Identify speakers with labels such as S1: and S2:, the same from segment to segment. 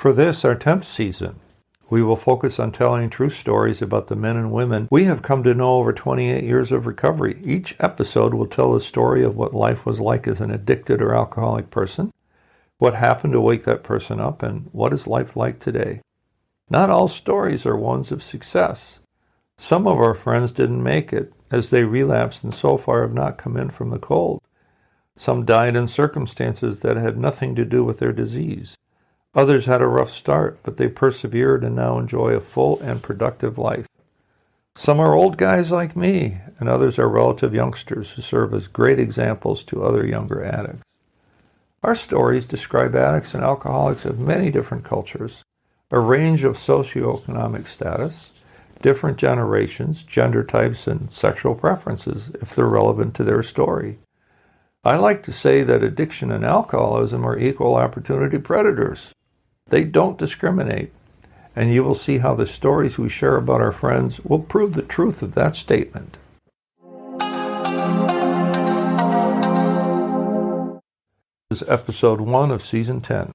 S1: For this, our 10th season, we will focus on telling true stories about the men and women we have come to know over 28 years of recovery. Each episode will tell a story of what life was like as an addicted or alcoholic person, what happened to wake that person up, and what is life like today. Not all stories are ones of success. Some of our friends didn't make it, as they relapsed and so far have not come in from the cold. Some died in circumstances that had nothing to do with their disease. Others had a rough start, but they persevered and now enjoy a full and productive life. Some are old guys like me, and others are relative youngsters who serve as great examples to other younger addicts. Our stories describe addicts and alcoholics of many different cultures, a range of socioeconomic status, different generations, gender types, and sexual preferences, if they're relevant to their story. I like to say that addiction and alcoholism are equal opportunity predators. They don't discriminate, and you will see how the stories we share about our friends will prove the truth of that statement. This is episode 1 of season 10.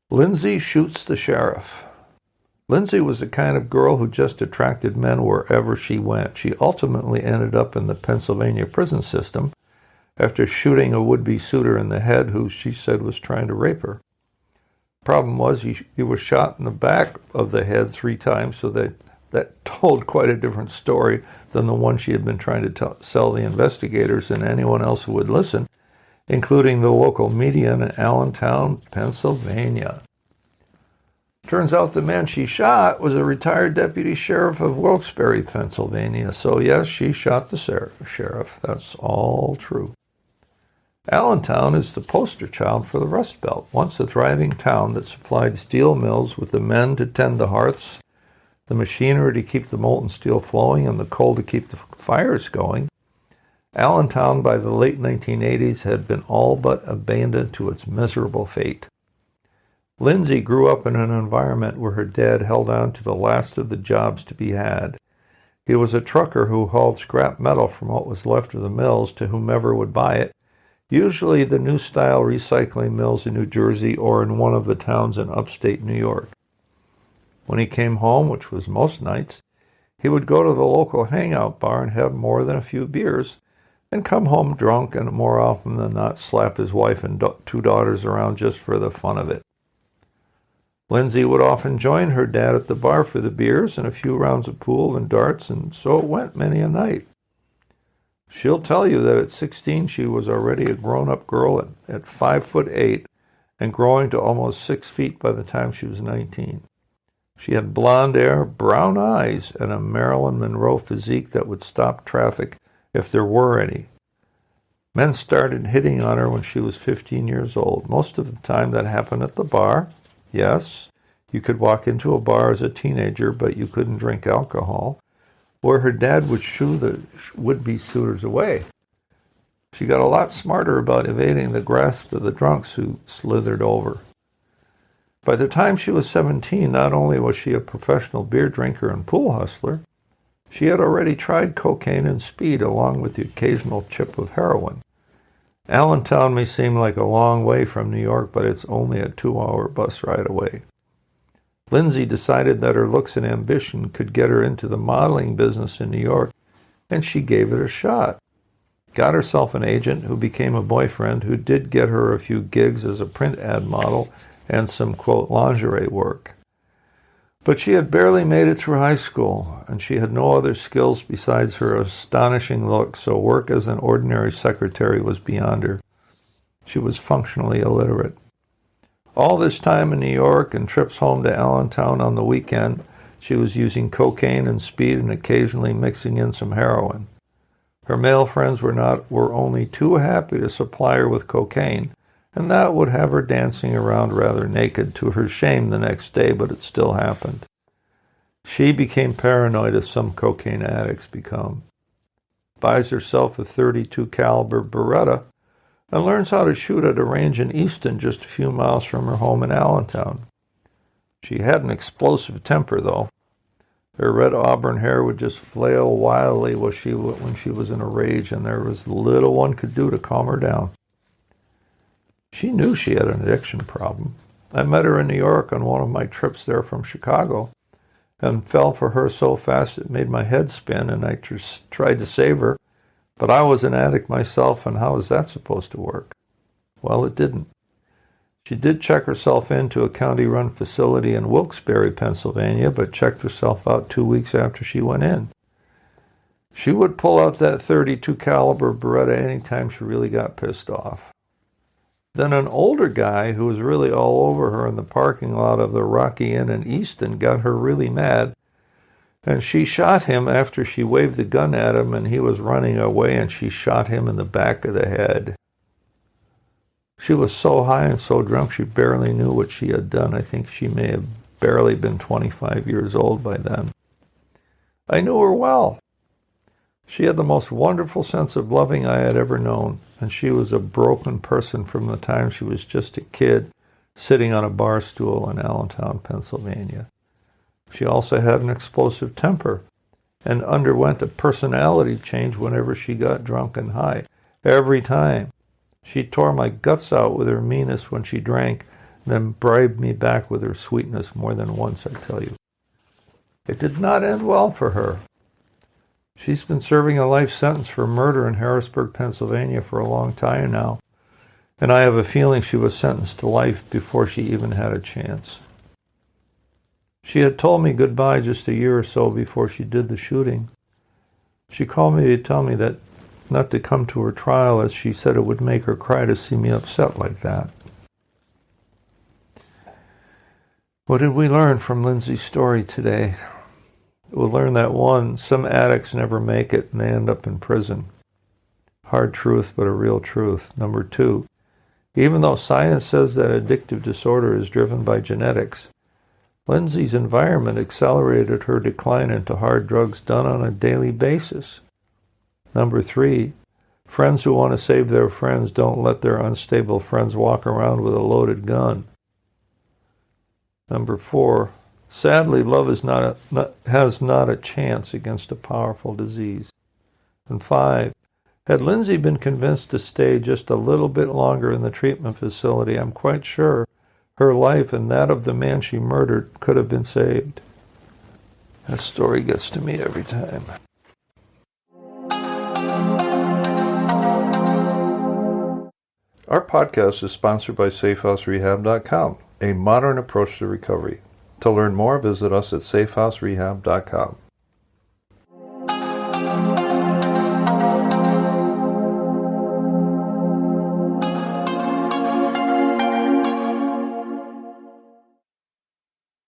S1: Lindsay shoots the sheriff. Lindsay was the kind of girl who just attracted men wherever she went. She ultimately ended up in the Pennsylvania prison system after shooting a would-be suitor in the head who she said was trying to rape her. Problem was he was shot in the back of the head 3 times, so that told quite a different story than the one she had been trying to sell the investigators and anyone else who would listen, including the local media in Allentown, Pennsylvania. Turns out the man she shot was a retired deputy sheriff of Wilkes-Barre, Pennsylvania. So yes, she shot the sheriff. That's all true. Allentown is the poster child for the Rust Belt, once a thriving town that supplied steel mills with the men to tend the hearths, the machinery to keep the molten steel flowing, and the coal to keep the fires going. Allentown, by the late 1980s, had been all but abandoned to its miserable fate. Lindsay grew up in an environment where her dad held on to the last of the jobs to be had. He was a trucker who hauled scrap metal from what was left of the mills to whomever would buy it, usually the new-style recycling mills in New Jersey or in one of the towns in upstate New York. When he came home, which was most nights, he would go to the local hangout bar and have more than a few beers, and come home drunk and more often than not slap his wife and 2 daughters around just for the fun of it. Lindsay would often join her dad at the bar for the beers and a few rounds of pool and darts, and so it went many a night. She'll tell you that at 16 she was already a grown-up girl at 5'8" and growing to almost 6 feet by the time she was 19. She had blonde hair, brown eyes, and a Marilyn Monroe physique that would stop traffic if there were any. Men started hitting on her when she was 15 years old. Most of the time that happened at the bar. Yes, you could walk into a bar as a teenager, but you couldn't drink alcohol, where her dad would shoo the would-be suitors away. She got a lot smarter about evading the grasp of the drunks who slithered over. By the time she was 17, not only was she a professional beer drinker and pool hustler, she had already tried cocaine and speed along with the occasional chip of heroin. Allentown may seem like a long way from New York, but it's only a 2-hour bus ride away. Lindsay decided that her looks and ambition could get her into the modeling business in New York, and she gave it a shot. Got herself an agent who became a boyfriend who did get her a few gigs as a print ad model and some, quote, lingerie work. But she had barely made it through high school, and she had no other skills besides her astonishing look, so work as an ordinary secretary was beyond her. She was functionally illiterate. All this time in New York and trips home to Allentown on the weekend, she was using cocaine and speed and occasionally mixing in some heroin. Her male friends were only too happy to supply her with cocaine, and that would have her dancing around rather naked to her shame the next day, but it still happened. She became paranoid, as some cocaine addicts become. Buys herself a .32 caliber Beretta and learns how to shoot at a range in Easton, just a few miles from her home in Allentown. She had an explosive temper, though. Her red auburn hair would just flail wildly when she was in a rage, and there was little one could do to calm her down. She knew she had an addiction problem. I met her in New York on one of my trips there from Chicago and fell for her so fast it made my head spin, and I just tried to save her. But I was an addict myself, and how is that supposed to work? Well, it didn't. She did check herself into a county-run facility in Wilkes-Barre, Pennsylvania, but checked herself out 2 weeks after she went in. She would pull out that .32 caliber Beretta anytime she really got pissed off. Then an older guy who was really all over her in the parking lot of the Rocky Inn in Easton got her really mad, and she shot him after she waved the gun at him, and he was running away, and she shot him in the back of the head. She was so high and so drunk she barely knew what she had done. I think she may have barely been 25 years old by then. I knew her well. She had the most wonderful sense of loving I had ever known, and she was a broken person from the time she was just a kid sitting on a bar stool in Allentown, Pennsylvania. She also had an explosive temper and underwent a personality change whenever she got drunk and high. Every time. She tore my guts out with her meanness when she drank, then bribed me back with her sweetness more than once, I tell you. It did not end well for her. She's been serving a life sentence for murder in Harrisburg, Pennsylvania for a long time now, and I have a feeling she was sentenced to life before she even had a chance. She had told me goodbye just a year or so before she did the shooting. She called me to tell me that not to come to her trial, as she said it would make her cry to see me upset like that. What did we learn from Lindsay's story today? We'll learn that 1, some addicts never make it and they end up in prison. Hard truth, but a real truth. Number 2, even though science says that addictive disorder is driven by genetics, Lindsay's environment accelerated her decline into hard drugs done on a daily basis. Number 3, friends who want to save their friends don't let their unstable friends walk around with a loaded gun. Number 4, sadly, love has not a chance against a powerful disease. And 5, had Lindsay been convinced to stay just a little bit longer in the treatment facility, I'm quite sure her life and that of the man she murdered could have been saved. That story gets to me every time. Our podcast is sponsored by SafeHouseRehab.com, a modern approach to recovery. To learn more, visit us at SafeHouseRehab.com.